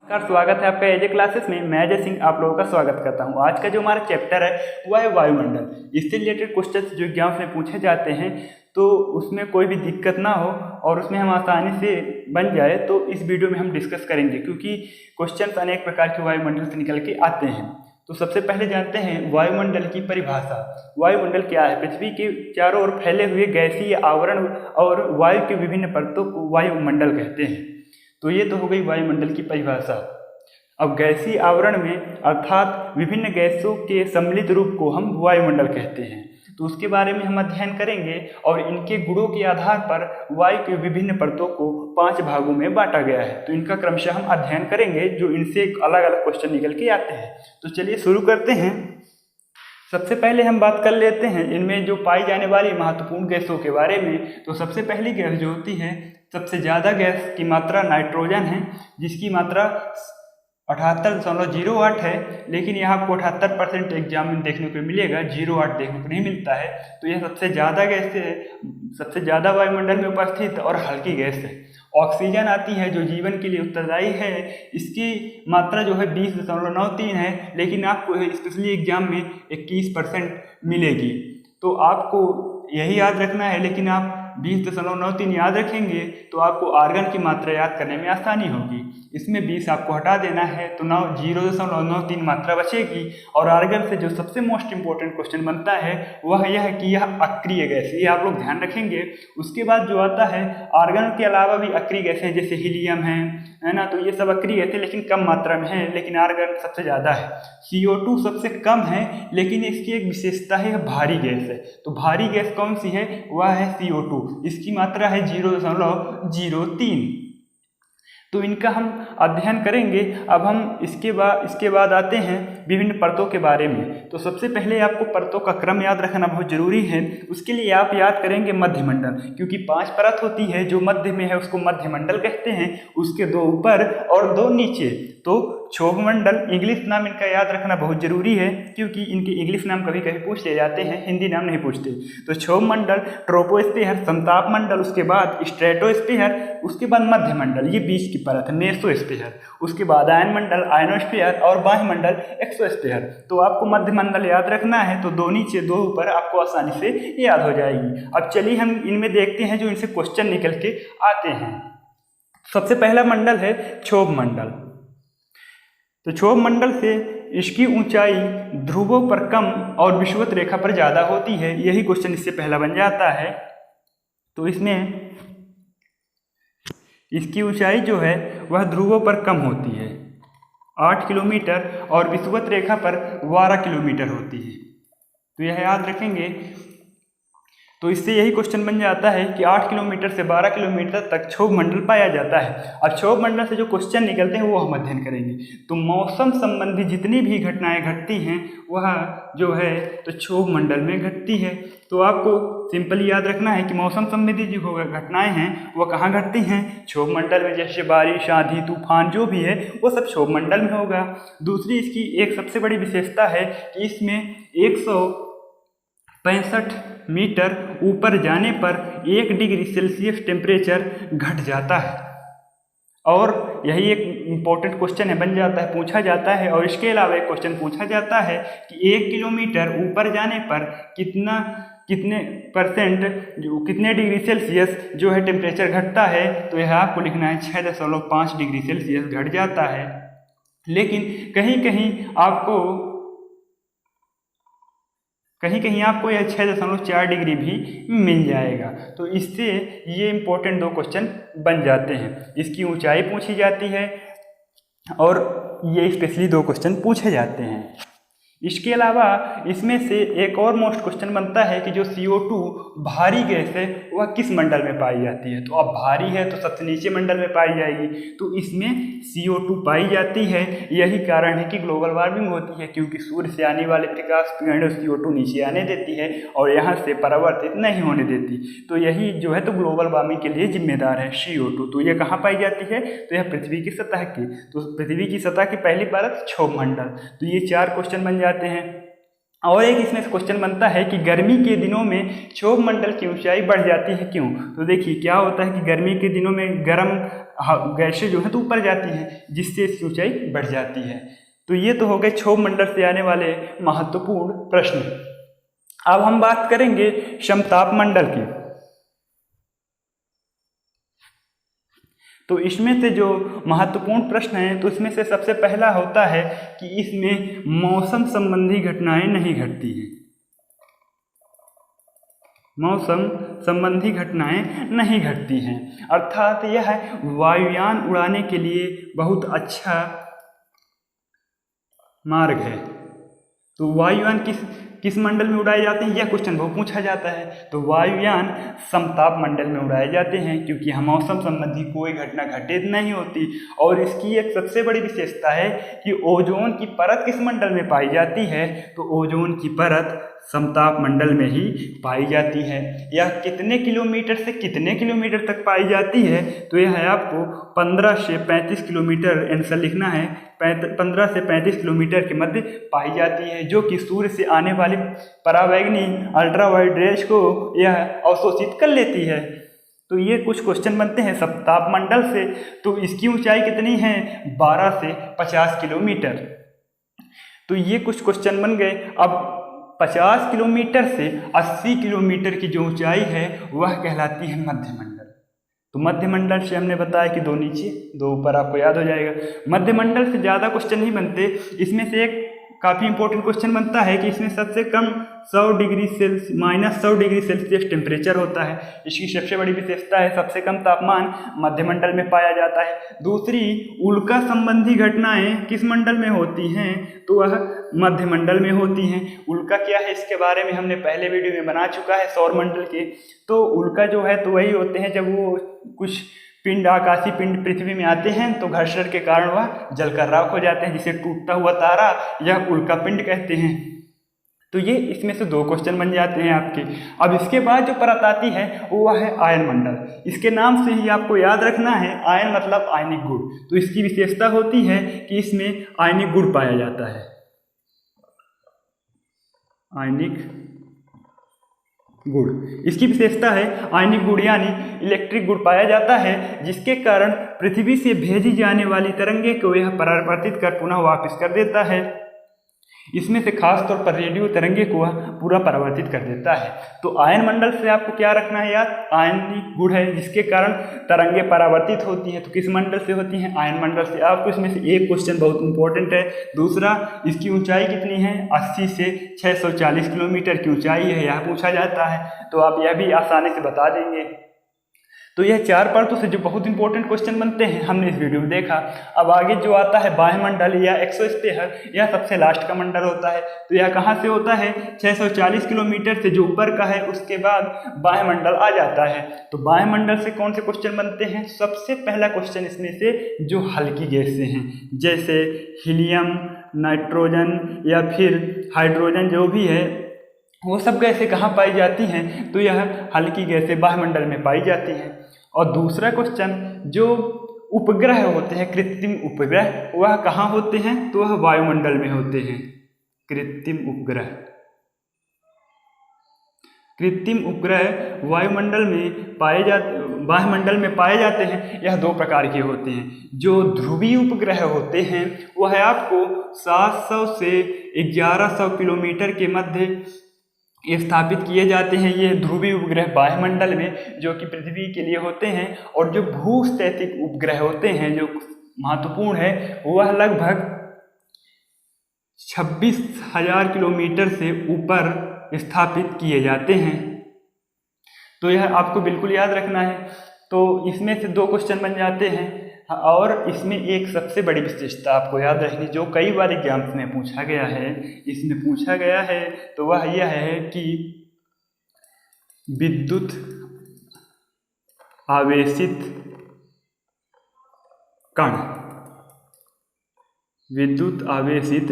नमस्कार, स्वागत है आपका एजे क्लासेस में। मैं अजय सिंह आप लोगों का स्वागत करता हूं। आज का जो हमारा चैप्टर है वह है वायुमंडल। इससे रिलेटेड क्वेश्चंस जो एग्जाम्स में पूछे जाते हैं तो उसमें कोई भी दिक्कत ना हो और उसमें हम आसानी से बन जाए, तो इस वीडियो में हम डिस्कस करेंगे, क्योंकि क्वेश्चंस अनेक प्रकार के वायुमंडल से निकल के आते हैं। तो सबसे पहले जानते हैं वायुमंडल की परिभाषा। वायुमंडल क्या है? पृथ्वी के चारों ओर फैले हुए गैसीय आवरण और वायु के विभिन्न परतों को वायुमंडल कहते हैं। तो ये तो हो गई वायुमंडल की परिभाषा। अब गैसीय आवरण में अर्थात विभिन्न गैसों के सम्मिलित रूप को हम वायुमंडल कहते हैं। तो उसके बारे में हम अध्ययन करेंगे और इनके गुणों के आधार पर वायु के विभिन्न परतों को 5 भागों में बांटा गया है। तो इनका क्रमशः हम अध्ययन करेंगे, जो इनसे अलग अलग क्वेश्चन निकल के आते हैं। तो चलिए शुरू करते हैं। सबसे पहले हम बात कर लेते हैं इनमें जो पाई जाने वाली महत्वपूर्ण गैसों के बारे में। तो सबसे पहली गैस जो होती है, सबसे ज़्यादा गैस की मात्रा नाइट्रोजन है, जिसकी मात्रा 78.08 है। लेकिन यहाँ आपको 78% एग्जाम में देखने को मिलेगा, 08 देखने को नहीं मिलता है। तो यह सबसे ज़्यादा गैस है, सबसे ज़्यादा वायुमंडल में उपस्थित और हल्की गैस है। ऑक्सीजन आती है जो जीवन के लिए उत्तरदायी है, इसकी मात्रा जो है 20.93 है, लेकिन आपको स्पेशली एग्जाम में 21% मिलेगी। तो आपको यही याद रखना है, लेकिन आप 20.93 याद रखेंगे तो आपको आर्गन की मात्रा याद करने में आसानी होगी। इसमें 20 आपको हटा देना है तो 0.93 मात्रा बचेगी। और आर्गन से जो सबसे मोस्ट इंपॉर्टेंट क्वेश्चन बनता है वह यह है कि यह अक्रिय गैस है, ये आप लोग ध्यान रखेंगे। उसके बाद जो आता है, आर्गन के अलावा भी अक्रिय गैस है, जैसे हीलियम है ना, तो ये सब अक्रिय गैस है लेकिन कम मात्रा में है, लेकिन आर्गन सबसे ज़्यादा है। CO2 सबसे कम है, लेकिन इसकी एक विशेषता है, भारी गैस है। तो भारी गैस कौन सी है? वह है CO2, इसकी मात्रा है 0.03। तो इनका हम अध्ययन करेंगे। अब हम इसके बाद आते हैं विभिन्न परतों के बारे में। तो सबसे पहले आपको परतों का क्रम याद रखना बहुत जरूरी है। उसके लिए आप याद करेंगे मध्यमंडल, क्योंकि 5 परत होती है। जो मध्य में है उसको मध्यमंडल कहते हैं, उसके 2 ऊपर और 2 नीचे। तो क्षोभमंडल, इंग्लिश नाम इनका याद रखना बहुत जरूरी है, क्योंकि इनके इंग्लिश नाम कभी कभी पूछ ले जाते हैं, हिंदी नाम नहीं पूछते। तो क्षोभमंडल, ट्रोपोस्फीयर, समताप मंडल, उसके बाद स्ट्रेटोस्फीयर, उसके बाद मध्यमंडल, ये बीच की परत है, मेसोस्फीयर, उसके बाद आयनमंडल, आयनोस्फीयर और बाह्यमंडल, एक्सोस्फीयर। तो आपको मध्यमंडल याद रखना है, तो 2 नीचे 2 ऊपर आपको आसानी से याद हो जाएगी। अब चलिए हम इनमें देखते हैं जो इनसे क्वेश्चन निकल के आते हैं। सबसे पहला मंडल है क्षोभमंडल। तो क्षोभमंडल से इसकी ऊंचाई ध्रुवों पर कम और विषुवत रेखा पर ज़्यादा होती है, यही क्वेश्चन इससे पहला बन जाता है। तो इसमें इसकी ऊंचाई जो है वह ध्रुवों पर कम होती है, 8 किलोमीटर, और विषुवत रेखा पर 12 किलोमीटर होती है। तो यह याद रखेंगे। तो इससे यही क्वेश्चन बन जाता है कि 8 किलोमीटर से 12 किलोमीटर तक क्षोभमंडल पाया जाता है। अब क्षोभमंडल से जो क्वेश्चन निकलते हैं वो हम अध्ययन करेंगे। तो मौसम संबंधी जितनी भी घटनाएं घटती हैं वह जो है तो क्षोभमंडल में घटती है। तो आपको सिंपली याद रखना है कि मौसम संबंधी जो घटनाएं हैं वह कहाँ घटती हैं? क्षोभमंडल में। जैसे बारिश, आंधी, तूफान जो भी है वो सब क्षोभमंडल में होगा। दूसरी इसकी एक सबसे बड़ी विशेषता है कि इसमें 165 मीटर ऊपर जाने पर 1 डिग्री सेल्सियस टेम्परेचर घट जाता है। और यही एक इम्पोर्टेंट क्वेश्चन है, बन जाता है, पूछा जाता है। और इसके अलावा एक क्वेश्चन पूछा जाता है कि 1 किलोमीटर ऊपर जाने पर कितने डिग्री सेल्सियस जो है टेम्परेचर घटता है? तो यह आपको लिखना है 6.5 डिग्री सेल्सियस घट जाता है। लेकिन कहीं कहीं आपको यह 6.4 डिग्री भी मिल जाएगा। तो इससे ये इंपॉर्टेंट 2 क्वेश्चन बन जाते हैं। इसकी ऊंचाई पूछी जाती है और ये स्पेशली 2 क्वेश्चन पूछे जाते हैं। इसके अलावा इसमें से एक और मोस्ट क्वेश्चन बनता है कि जो CO2 भारी गैस है वह किस मंडल में पाई जाती है? तो अब भारी है तो सबसे नीचे मंडल में पाई जाएगी, तो इसमें CO2 पाई जाती है। यही कारण है कि ग्लोबल वार्मिंग होती है, क्योंकि सूर्य से आने वाले प्रकाश किरणें CO2 नीचे आने देती है और यहाँ से परावर्तित नहीं होने देती। तो यही जो है तो ग्लोबल वार्मिंग के लिए जिम्मेदार है CO2। तो यह कहाँ पाई जाती है? तो यह पृथ्वी की सतह की, तो पृथ्वी की सतह की पहली परत क्षोभमंडल। तो ये 4 क्वेश्चन बन जाते हैं। और एक इसमें से क्वेश्चन बनता है कि गर्मी के दिनों में क्षोभ मंडल की ऊंचाई बढ़ जाती है क्यों। तो देखिए क्या होता है कि गर्मी के दिनों में गर्म गैसें जो है तो ऊपर जाती हैं, जिससे इसकी ऊंचाई बढ़ जाती है। तो ये तो हो गए क्षोभ मंडल से आने वाले महत्वपूर्ण प्रश्न। अब हम बात करेंगे समताप मंडल की। तो इसमें से जो महत्वपूर्ण प्रश्न है तो इसमें से सबसे पहला होता है कि इसमें मौसम संबंधी घटनाएं नहीं घटती हैं। मौसम संबंधी घटनाएं नहीं घटती हैं, अर्थात यह वायुयान उड़ाने के लिए बहुत अच्छा मार्ग है। तो वायुयान किस मंडल में उड़ाए जाते हैं, यह क्वेश्चन बहुत पूछा जाता है। तो वायुयान समताप मंडल में उड़ाए जाते हैं, क्योंकि यहाँ मौसम संबंधी कोई घटना घटित नहीं होती। और इसकी एक सबसे बड़ी विशेषता है कि ओजोन की परत किस मंडल में पाई जाती है, तो ओजोन की परत समताप मंडल में ही पाई जाती है। यह कितने किलोमीटर से कितने किलोमीटर तक पाई जाती है, तो यह है आपको 15 से 35 किलोमीटर आंसर लिखना है। 15 से 35 किलोमीटर के मध्य पाई जाती है, जो कि सूर्य से आने वाली परावैंगनी अल्ट्रावायलेट रेज को यह अवशोषित कर लेती है। तो ये कुछ क्वेश्चन बनते हैं समताप मंडल से। तो इसकी ऊंचाई कितनी है, 12 से 50 किलोमीटर। तो ये कुछ क्वेश्चन बन गए। अब 50 किलोमीटर से 80 किलोमीटर की जो ऊंचाई है वह कहलाती है मध्यमंडल। तो मध्यमंडल से हमने बताया कि 2 नीचे 2 ऊपर, आपको याद हो जाएगा। मध्यमंडल से ज़्यादा क्वेश्चन नहीं बनते। इसमें से एक काफ़ी इंपॉर्टेंट क्वेश्चन बनता है कि इसमें सबसे कम -100 डिग्री सेल्सियस टेम्परेचर होता है। इसकी सबसे बड़ी विशेषता है सबसे कम तापमान मध्यमंडल में पाया जाता है। दूसरी, उल्का संबंधी घटनाएं किस मंडल में होती हैं, तो वह मध्यमंडल में होती हैं। उल्का क्या है, इसके बारे में हमने पहले वीडियो में बना चुका है सौरमंडल के। तो उल्का जो है तो वही होते हैं जब वो कुछ पिंड, आकाशीय पिंड पृथ्वी में आते हैं तो घर्षण के कारण वह जलकर राख हो जाते हैं, जिसे टूटता हुआ तारा यह उल्का पिंड कहते हैं। तो ये इसमें से 2 क्वेश्चन बन जाते हैं आपके। अब इसके बाद जो परत आती है वो है आयन मंडल। इसके नाम से ही आपको याद रखना है, आयन मतलब आयनिक गुण। तो इसकी विशेषता होती है कि इसमें आयनिक गुण पाया जाता है, आयनिक गुण। इसकी विशेषता है आयनिक गुण यानी इलेक्ट्रिक गुण पाया जाता है, जिसके कारण पृथ्वी से भेजी जाने वाली तरंगे को यह परावर्तित कर पुनः वापस कर देता है। इसमें से खास तौर पर रेडियो तरंगे को वह पूरा परावर्तित कर देता है। तो आयन मंडल से आपको क्या रखना है याद, आयनिक गुण है जिसके कारण तरंगे परावर्तित होती हैं। तो किस मंडल से होती हैं, आयन मंडल से। आपको इसमें से एक क्वेश्चन बहुत इंपॉर्टेंट है। दूसरा, इसकी ऊंचाई कितनी है, 80 से 640 किलोमीटर की ऊंचाई है, यह पूछा जाता है। तो आप यह भी आसानी से बता देंगे। तो यह 4 परतों से जो बहुत इंपॉर्टेंट क्वेश्चन बनते हैं हमने इस वीडियो में देखा। अब आगे जो आता है वायुमंडल या एक्सोस्फीयर, यह सबसे लास्ट का मंडल होता है। तो यह कहाँ से होता है, 640 किलोमीटर से जो ऊपर का है उसके बाद वायुमंडल आ जाता है। तो वायुमंडल से कौन से क्वेश्चन बनते हैं, सबसे पहला क्वेश्चन इसमें से जो हल्की गैसें हैं, जैसे हीलियम, नाइट्रोजन या फिर हाइड्रोजन, जो भी है वो सब गैसें कहाँ पाई जाती हैं, तो यह हल्की गैसें वायुमंडल में पाई जाती हैं। और दूसरा क्वेश्चन, जो उपग्रह होते हैं, कृत्रिम उपग्रह, वह कहाँ होते हैं, तो वह वायुमंडल में होते हैं। कृत्रिम उपग्रह, कृत्रिम उपग्रह वायुमंडल में वायुमंडल में पाए जाते हैं। यह 2 प्रकार के होते हैं। जो ध्रुवीय उपग्रह होते हैं वह आपको 700 से 1100 किलोमीटर के मध्य स्थापित किए जाते हैं। ये ध्रुवीय उपग्रह वायुमंडल में जो कि पृथ्वी के लिए होते हैं। और जो भूस्थैतिक उपग्रह होते हैं जो महत्वपूर्ण है, वह लगभग 26,000 किलोमीटर से ऊपर स्थापित किए जाते हैं। तो यह आपको बिल्कुल याद रखना है। तो इसमें से 2 क्वेश्चन बन जाते हैं। और इसमें एक सबसे बड़ी विशेषता आपको याद रखनी, जो कई बार एग्जाम में पूछा गया है, इसमें पूछा गया है, तो वह यह है कि विद्युत आवेशित कण, विद्युत आवेशित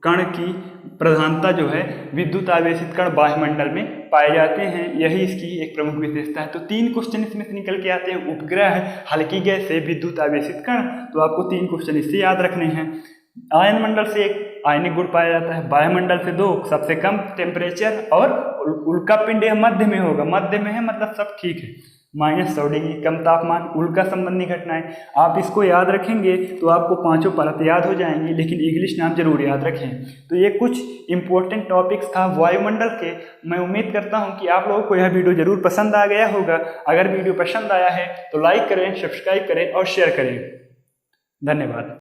कण की प्रधानता जो है, विद्युत आवेशित कण वायुमंडल में पाए जाते हैं। यही इसकी एक प्रमुख विशेषता है। तो 3 क्वेश्चन इसमें से निकल के आते हैं, उपग्रह, हल्की गैस से, विद्युत आवेशित कण। तो आपको 3 क्वेश्चन इससे याद रखने हैं। आयन मंडल से 1 आयनिक गुण पाया जाता है, वायुमंडल से 2 सबसे कम टेम्परेचर, और उल्का पिंड यह मध्य में होगा, मध्य में है मतलब सब ठीक है, -100 डिग्री कम तापमान, उल्का संबंधी घटनाएं। आप इसको याद रखेंगे तो आपको पांचों परत याद हो जाएंगी, लेकिन इंग्लिश नाम जरूर याद रखें। तो ये कुछ इंपॉर्टेंट टॉपिक्स था वायुमंडल के। मैं उम्मीद करता हूं कि आप लोगों को यह वीडियो जरूर पसंद आ गया होगा। अगर वीडियो पसंद आया है तो लाइक करें, सब्सक्राइब करें और शेयर करें। धन्यवाद।